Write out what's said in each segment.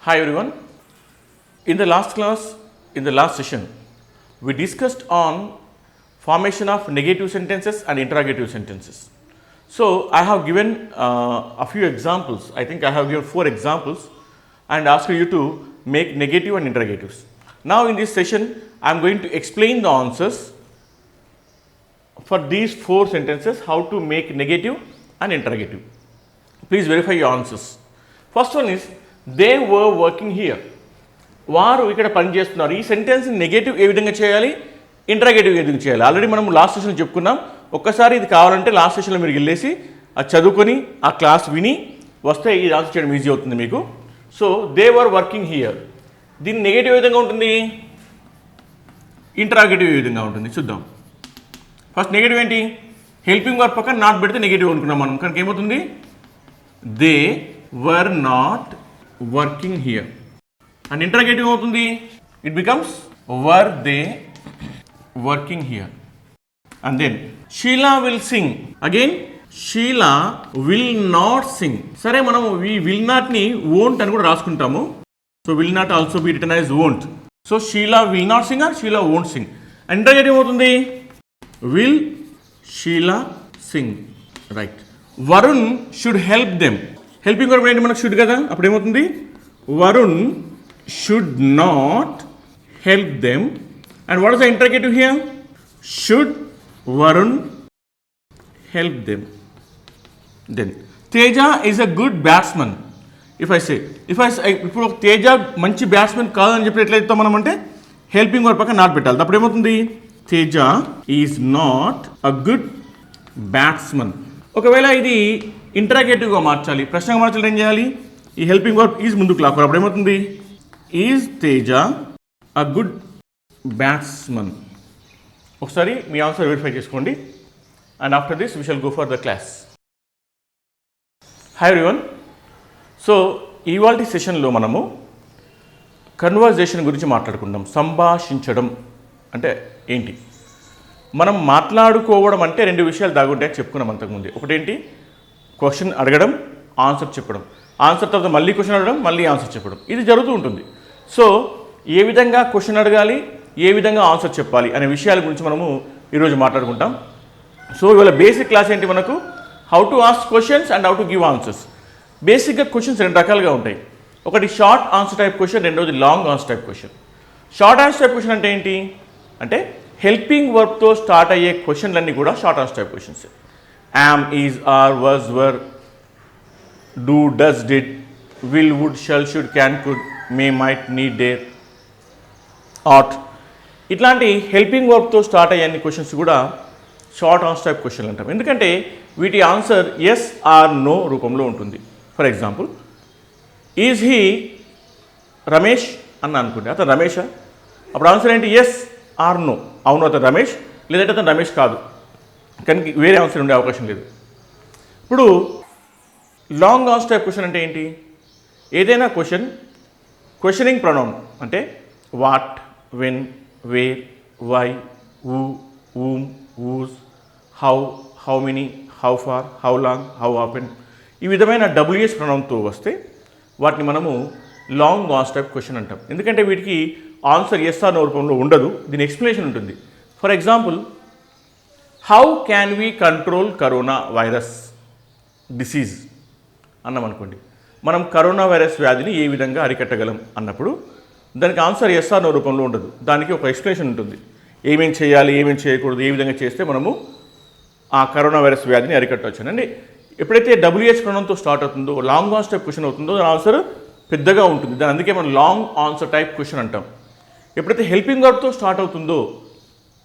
Hi everyone. In the last class, in the last session, we discussed on formation of negative sentences and interrogative sentences. So I have given a few examples. I think I have given 4 examples and asked you to make negative and interrogatives. Now in this session, I am going to explain the answers for these 4 sentences, how to make negative and interrogative. Please verify your answers. First one is, they were working here. వారు ఇక్కడ పనిచేస్తున్నారు. ఈ sentence negative ఏ విధంగా చేయాలి, interrogative ఏ విధంగా చేయాలి ఆల్రెడీ మనం లాస్ట్ సెషన్లో చెప్పుకున్నాం. ఒక్కసారి ఇది కావాలంటే లాస్ట్ సెషన్లో మీరు వెళ్ళేసి అది చదువుకొని ఆ క్లాస్ విని వస్తే ఇది ఆన్సర్ చేయడం ఈజీ అవుతుంది మీకు. So they were working here, దీని నెగటివ్ ఏ విధంగా ఉంటుంది, ఇంటరాగేటివ్ ఏ విధంగా ఉంటుంది చూద్దాం. ఫస్ట్ నెగటివ్ ఏంటి, హెల్పింగ్ వర్క్ పక్కన నాట్ పెడితే నెగటివ్ అనుకున్నాం మనం, కనుక ఏమవుతుంది, they were not working here. And interrogative అవుతుంది, it becomes were they working here. And then Sheela will sing, again Sheela will not sing. సరే మనం ఈ విల్ నాట్ని వోంట్ అని కూడా రాసుకుంటాము. So will not also be written as won't. So Sheela will not sing or Sheela won't sing. And interrogative అవుతుంది, will Sheela sing, right. Varun should help them. Helping verb ఏంటి మనకు, షుడ్ కదా, అప్పుడు ఏమవుతుంది, Varun should not help them. And what is the interrogative here? Should Varun help them? Then Teja is a good batsman. If I say ఇప్పుడు తేజ మంచి batsmen కాదని చెప్పి ఎట్లా చెప్తాం మనం అంటే, హెల్పింగ్ వర్బ్ పక్కన నాట్ పెట్టాలి. అప్పుడు ఏమవుతుంది, Teja is not a good batsman. ఒకవేళ ఇది ఇంటరాగేటివ్గా మార్చాలి, ప్రశ్నగా మార్చాలి, ఏం చేయాలి, ఈ హెల్పింగ్ వర్బ్ ఈజ్ ముందుకు లాక్కోవాలి. అప్పుడు ఏమవుతుంది, is Teja a good batsman. ఒకసారి మీ ఆన్సర్ వెరిఫై చేసుకోండి. And after this we shall go for the class. Hi everyone. So ఇవాల్టి సెషన్లో మనము కన్వర్జేషన్ గురించి మాట్లాడుకుందాం. సంభాషించడం అంటే ఏంటి, మనం మాట్లాడుకోవడం అంటే 2 విషయాలు దాగుంటాయని చెప్పుకున్నాం అంతకుముందు. ఒకటేంటి, క్వశ్చన్ అడగడం, ఆన్సర్ చెప్పడం, ఆన్సర్ తర్వాత మళ్ళీ క్వశ్చన్ అడగడం, మళ్ళీ ఆన్సర్ చెప్పడం, ఇది జరుగుతూ ఉంటుంది. సో ఏ విధంగా క్వశ్చన్ అడగాలి, ఏ విధంగా ఆన్సర్ చెప్పాలి అనే విషయాల గురించి మనము ఈరోజు మాట్లాడుకుంటాం. సో ఇవాళ బేసిక్ క్లాస్ ఏంటి మనకు, how to ask questions and how to give answers. బేసిక్గా క్వశ్చన్స్ 2 రకాలుగా ఉంటాయి. ఒకటి షార్ట్ ఆన్సర్ టైప్ క్వశ్చన్, రెండోది long answer type question. Short answer type question అంటే ఏంటి అంటే, హెల్పింగ్ వర్బ్తో స్టార్ట్ అయ్యే క్వశ్చన్లన్నీ కూడా short answer type questions. Am, is, are, was, were, do, does, did, will, would, shall, should, can, could, may, might, need, dare, ought, ఇట్లాంటి helping వర్బ్తో start అయ్యే అన్ని క్వశ్చన్స్ కూడా షార్ట్ ఆన్సర్ టైప్ క్వశ్చన్లు అంటాం. ఎందుకంటే వీటి ఆన్సర్ ఎస్ ఆర్ నో రూపంలో ఉంటుంది. For example, is he Ramesh అన్న అనుకుంటే, అతను రమేషా, అప్పుడు ఆన్సర్ ఏంటి, ఎస్ ఆర్ నో, అవును అతను రమేష్, లేదంటే అతను రమేష్ కాదు, కానీ వేరే ఆన్సర్ ఉండే అవకాశం లేదు. ఇప్పుడు లాంగ్ ఆన్సర్ టైప్ క్వశ్చన్ అంటే ఏంటి, ఏదైనా క్వశ్చనింగ్ ప్రొనౌన్ అంటే what, when, where, why, who, whom, whose, how, how many, how far, how long, how often, ఈ విధమైన WH ప్రొనౌన్తో వస్తే వాటిని మనము లాంగ్ ఆన్సర్ టైప్ క్వశ్చన్ అంటాం. ఎందుకంటే వీటికి ఆన్సర్ ఎస్ ఆర్ నో రూపంలో ఉండదు, దీని ఎక్స్ప్లెనేషన్ ఉంటుంది. For example, how can we control corona virus disease అన్నాం అనుకోండి, మనం కరోనా వైరస్ వ్యాధిని ఏ విధంగా అరికట్టగలం అన్నప్పుడు దానికి ఆన్సర్ ఎస్ ఆర్ నో రూపంలో ఉండదు, దానికి ఒక ఎక్స్ప్లెనేషన్ ఉంటుంది. ఏమేం చేయాలి, ఏమేం చేయకూడదు, ఏ విధంగా చేస్తే మనము ఆ కరోనా వైరస్ వ్యాధిని అరికట్టవచ్చు అండి. ఎప్పుడైతే WH ప్రొనౌన్తో స్టార్ట్ అవుతుందో, లాంగ్ ఆన్సర్ టైప్ క్వశ్చన్ అవుతుందో, దాని ఆన్సర్ పెద్దగా ఉంటుంది, దాని అందుకే మనం లాంగ్ ఆన్సర్ టైప్ క్వశ్చన్ అంటాం. ఎప్పుడైతే హెల్పింగ్ వర్బ్తో స్టార్ట్ అవుతుందో,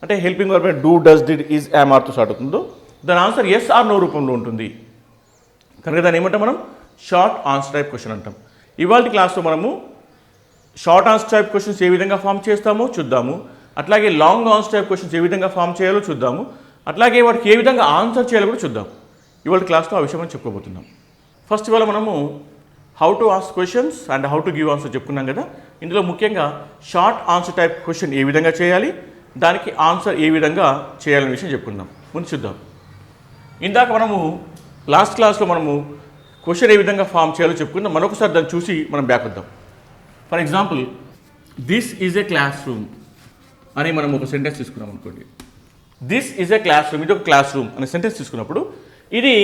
అంటే helping verb do, does, did, is, am, ఆర్తో స్టార్ట్ అవుతుందో, దాని ఆన్సర్ ఎస్ ఆర్ నో రూపంలో ఉంటుంది. కనుక దాన్ని ఏమంటాం మనం, షార్ట్ ఆన్సర్ టైప్ క్వశ్చన్ అంటాం. ఇవాళ క్లాస్లో మనము షార్ట్ ఆన్సర్ టైప్ క్వశ్చన్స్ ఏ విధంగా ఫామ్ చేస్తామో చూద్దాము, అట్లాగే లాంగ్ ఆన్సర్ టైప్ క్వశ్చన్స్ ఏ విధంగా ఫామ్ చేయాలో చూద్దాము, అట్లాగే వాటికి ఏ విధంగా ఆన్సర్ చేయాలో కూడా చూద్దాం. ఇవాళ క్లాస్లో ఆ విషయం చెప్పుకోబోతున్నాం. ఫస్ట్ ఇవాళ మనము how to ask questions and how to give answer చెప్పుకున్నాం కదా. ఇందులో ముఖ్యంగా షార్ట్ ఆన్సర్ టైప్ క్వశ్చన్ ఏ విధంగా చేయాలి, దానికి ఆన్సర్ ఏ విధంగా చేయాలనే విషయం చెప్పుకుందాం. ముందు చూద్దాం. ఇందాక మనము లాస్ట్ క్లాస్లో మనము క్వశ్చన్ ఏ విధంగా ఫామ్ చేయాలో చెప్పుకుందాం. మరొకసారి దాన్ని చూసి మనం బ్యాక్ వద్దాం. For example this is a class room అని మనం ఒక సెంటెన్స్ తీసుకున్నాం అనుకోండి. This is a class room, ఇది ఒక క్లాస్ రూమ్ అనే సెంటెన్స్ తీసుకున్నప్పుడు ఇది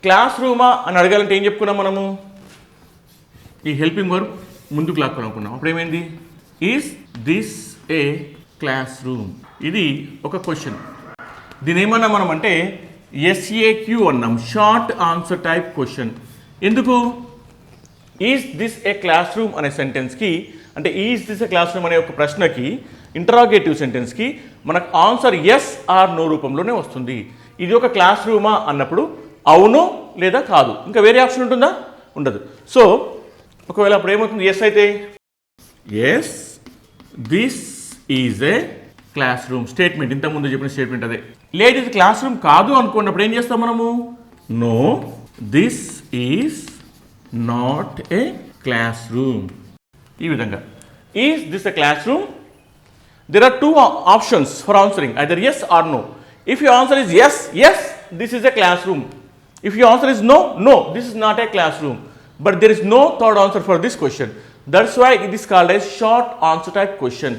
క్లాస్ రూమా అని అడగాలంటే ఏం చెప్పుకున్నాం మనము? ఈ హెల్పింగ్ వర్బ్ ముందుకు లాక్కోనుకున్నాం. అప్పుడు ఏమైంది? Is this a class room, ఇది ఒక క్వశ్చన్. దీని ఏమన్నా మనం అంటే SAQ అన్నాం, షార్ట్ ఆన్సర్ టైప్ క్వశ్చన్. ఎందుకు? Is this a class room అనే సెంటెన్స్కి, అంటే is this a class room అనే ఒక ప్రశ్నకి, ఇంటరాగేటివ్ సెంటెన్స్కి మనకు ఆన్సర్ ఎస్ ఆర్ నో రూపంలోనే వస్తుంది. ఇది ఒక క్లాస్ రూమా అన్నప్పుడు అవును లేదా కాదు, ఇంకా వేరే ఆప్షన్ ఉంటుందా? ఉండదు. సో ఒకవేళ అప్పుడు ఏమవుతుంది? ఎస్ అయితే yes this is a class room statement, ఇంతకుముందు చెప్పిన స్టేట్మెంట్ అదే. లేదు ఇది క్లాస్ రూమ్ కాదు అనుకున్నప్పుడు ఏం చేస్తాం మనము? No this is not a class room. ఈ విధంగా is this a class room? There are two options for answering, either yes or no. If your answer is yes, yes, this is a classroom. If your answer is no, no, this is not a classroom. But there is no third answer for this question. That's why it is called as short answer type question.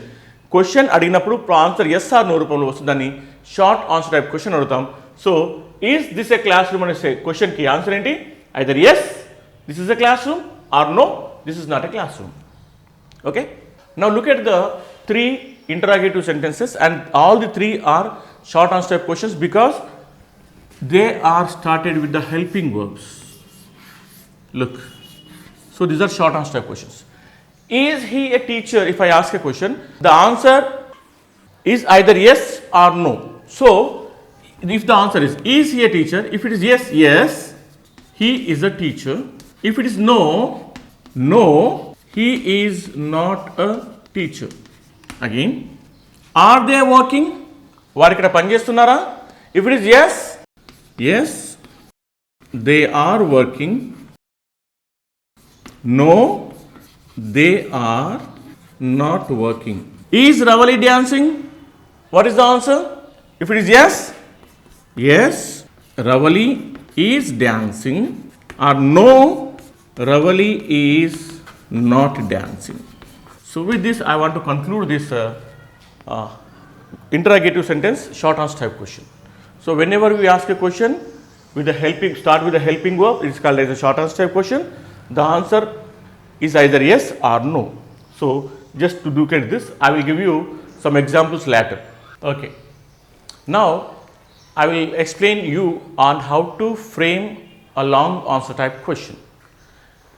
Question అడిగినప్పుడు answer yes or no రూపంలో వస్తుందని short answer type question అడుగుతాం. So is this a class room అనే క్వశ్చన్కి answer ఏంటి? Either yes, this is a classroom, or no, this is not a classroom. Okay? Now look at the three interrogative sentences, and all the three are short answer type questions because they are started with the helping verbs. Look, so these are short answer type questions. Is he a teacher? If I ask a question, the answer is either yes or no. So if the answer is he a teacher? If it is yes, yes, he is a teacher. If it is no, no, he is not a teacher. Again, are they working? వారు ఇక్కడ పనిచేస్తున్నారా? If it is yes, yes, they are working. No, they are not working. Is Ravali dancing? What is the answer? If it is yes, yes, Ravali is dancing, or no, Ravali is not dancing. So with this, I want to conclude this interrogative sentence, short answer type question. So whenever we ask a question with the helping, start with the helping verb, it is called as a short answer type question. The answer is either yes or no. So just to look at this, I will give you some examples later. Okay. Now I will explain you on how to frame a long answer type question.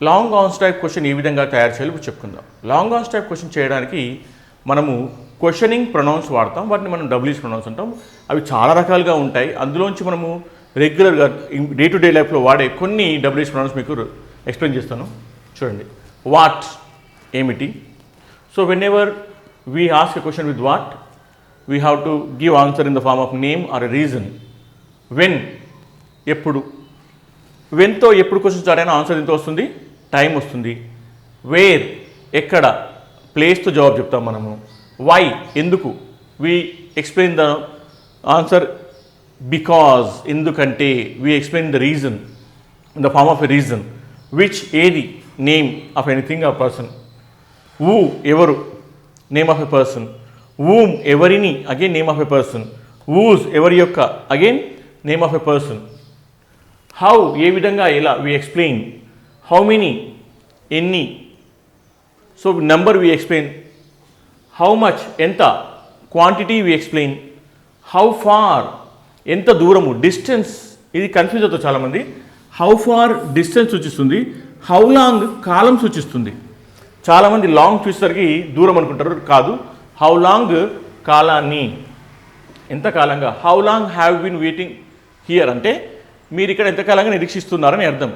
Long answer type question ఏ విధంగా తయారు చేయాలో ఇప్పుడు చెప్పుకుందాం. Long answer type question చేయడానికి మనము questioning pronounce వాడతాం, వాటిని మనం డబ్ల్యూస్ ప్రొనౌన్స్ అంటాం. అవి చాలా రకాలుగా ఉంటాయి. అందులోంచి మనము రెగ్యులర్గా డే టు డే లైఫ్లో వాడే కొన్ని డబ్ల్యూస్ ప్రొనౌన్స్ మీకు ఎక్స్ప్లెయిన్ చేస్తాను. చూడండి, వాట్ ఏమిటి. So whenever we ask a question with what, we have to give answer in the form of name or a reason. When ఎప్పుడు, వెన్తో ఎప్పుడు క్వశ్చన్ స్టార్ట్ అయినా ఆన్సర్ ఎంత వస్తుంది? టైం వస్తుంది. వేర్ ఎక్కడ, ప్లేస్తో జవాబు చెప్తాం మనము. వై ఎందుకు, we explain the answer because ఎందుకంటే, we explain the reason in the form of a reason. Which ఏది, name of anything or person. Who ఎవరు, name of a person. Whom ఎవరిని, again name of a person. Whose ఎవరి యొక్క, again name of a person. How ఏ విధంగా, ఎలా, we explain. How many ఎన్ని. So number we explain. How much ఎంత, quantity we explain. How far ఎంత దూరము, డిస్టెన్స్. ఇది కన్ఫ్యూజ్ అవుతుంది చాలామంది. హౌ ఫార్ డిస్టెన్స్ సూచిస్తుంది, హౌ లాంగ్ కాలం సూచిస్తుంది. చాలామంది లాంగ్ చూసేసరికి దూరం అనుకుంటారు, కాదు. హౌ లాంగ్ కాలాన్ని, ఎంత కాలంగా. How long have been waiting here అంటే మీరు ఇక్కడ ఎంతకాలంగా నిరీక్షిస్తున్నారని అర్థం.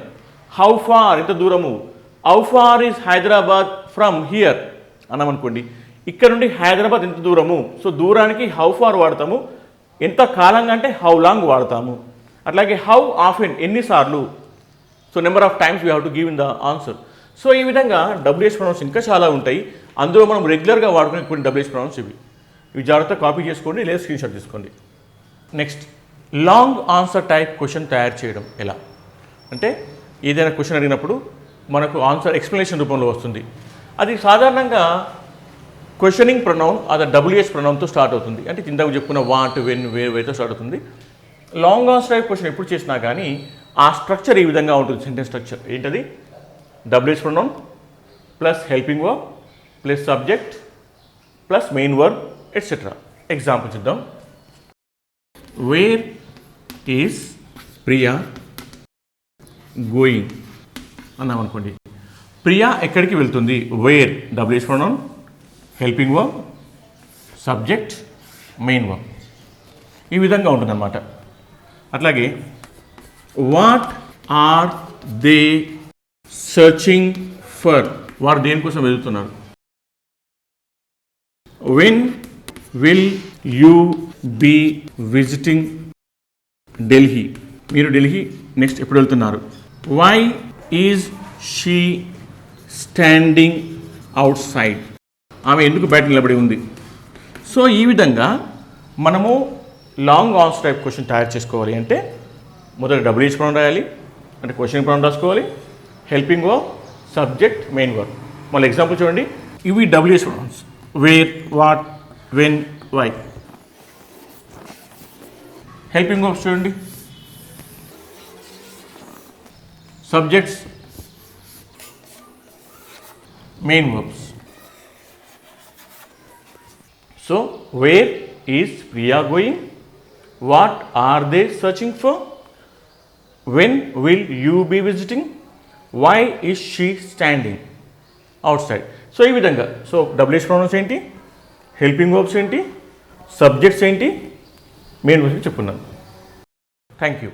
హౌ ఫార్ ఎంత దూరము. How far is Hyderabad from here అన్నామనుకోండి, ఇక్కడ నుండి హైదరాబాద్ ఎంత దూరము. సో దూరానికి హౌ ఫార్ వాడతాము, ఎంత కాలంగా అంటే హౌ లాంగ్ వాడతాము. అట్లాగే హౌ ఆఫెన్ ఎన్నిసార్లు. So number of times we have to give in the answer. So ఈ విధంగా డబ్ల్యూహెచ్ ప్రొనౌన్స్ ఇంకా చాలా ఉంటాయి. అందులో మనం రెగ్యులర్గా వాడుకునే కొన్ని డబ్ల్యూహెచ్ ప్రొనౌన్స్ ఇవి జాగ్రత్తగా కాపీ చేసుకోండి లేదా స్క్రీన్ షాట్ తీసుకోండి. Next, long answer type question తయారు చేయడం ఎలా అంటే, ఏదైనా క్వశ్చన్ అడిగినప్పుడు మనకు ఆన్సర్ ఎక్స్ప్లెనేషన్ రూపంలో వస్తుంది. అది సాధారణంగా క్వశ్చనింగ్ ప్రొనౌన్ అది WH ప్రొనౌన్తో స్టార్ట్ అవుతుంది. అంటే ఇందాక చెప్పుకున్న వాట్, వెన్, వేర్, వేతో స్టార్ట్ అవుతుంది. లాంగ్ ఆన్సర్ టైప్ క్వశ్చన్ ఎప్పుడు చేసినా కానీ ఆ స్ట్రక్చర్ ఈ విధంగా ఉంటుంది. సెంటెన్స్ స్ట్రక్చర్ ఏంటది? WH pronoun plus helping verb plus subject plus main verb etcetera. Example చూద్దాం. వేర్ ఈస్ ప్రియా గోయింగ్ అన్నాం అనుకోండి. ప్రియా ఎక్కడికి వెళ్తుంది? Where WH pronoun, helping verb, subject, main verb. ఈ విధంగా ఉంటుందన్నమాట. అట్లాగే what are they searching for, వారు దేనికోసం వెతుకుతున్నారు. When will you be visiting Delhi, మీరు ఢిల్లీ నెక్స్ట్ ఎప్పుడు వెళ్తున్నారు. Why is she standing outside, ఆమె ఎందుకు బయట నిలబడి ఉంది. సో ఈ విధంగా మనము లాంగ్ ఆన్సర్ టైప్ క్వశ్చన్ తయారు చేసుకోవాలి అంటే మొదట WH ప్రొనౌన్ రాయాలి, అంటే క్వశ్చన్ ప్రొనౌన్ రాసుకోవాలి, helping verb, subject, main verb. మళ్ళీ ఎగ్జాంపుల్ చూడండి. ఇవి WH pronouns. Where, what, when, why. Helping verbs చూడండి. Subjects, main verbs. So where is Priya going, what are they searching for, when will you be visiting, why is she standing outside. So ఈ విధంగా so WH pronouns ఏంటి, helping verbs ఏంటి, subjects ఏంటి, main verbs చెప్పుకున్నాను. Thank you.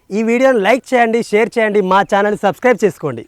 ఈ వీడియోని like చేయండి, share చేయండి, మా ఛానల్ని సబ్స్క్రైబ్ చేసుకోండి.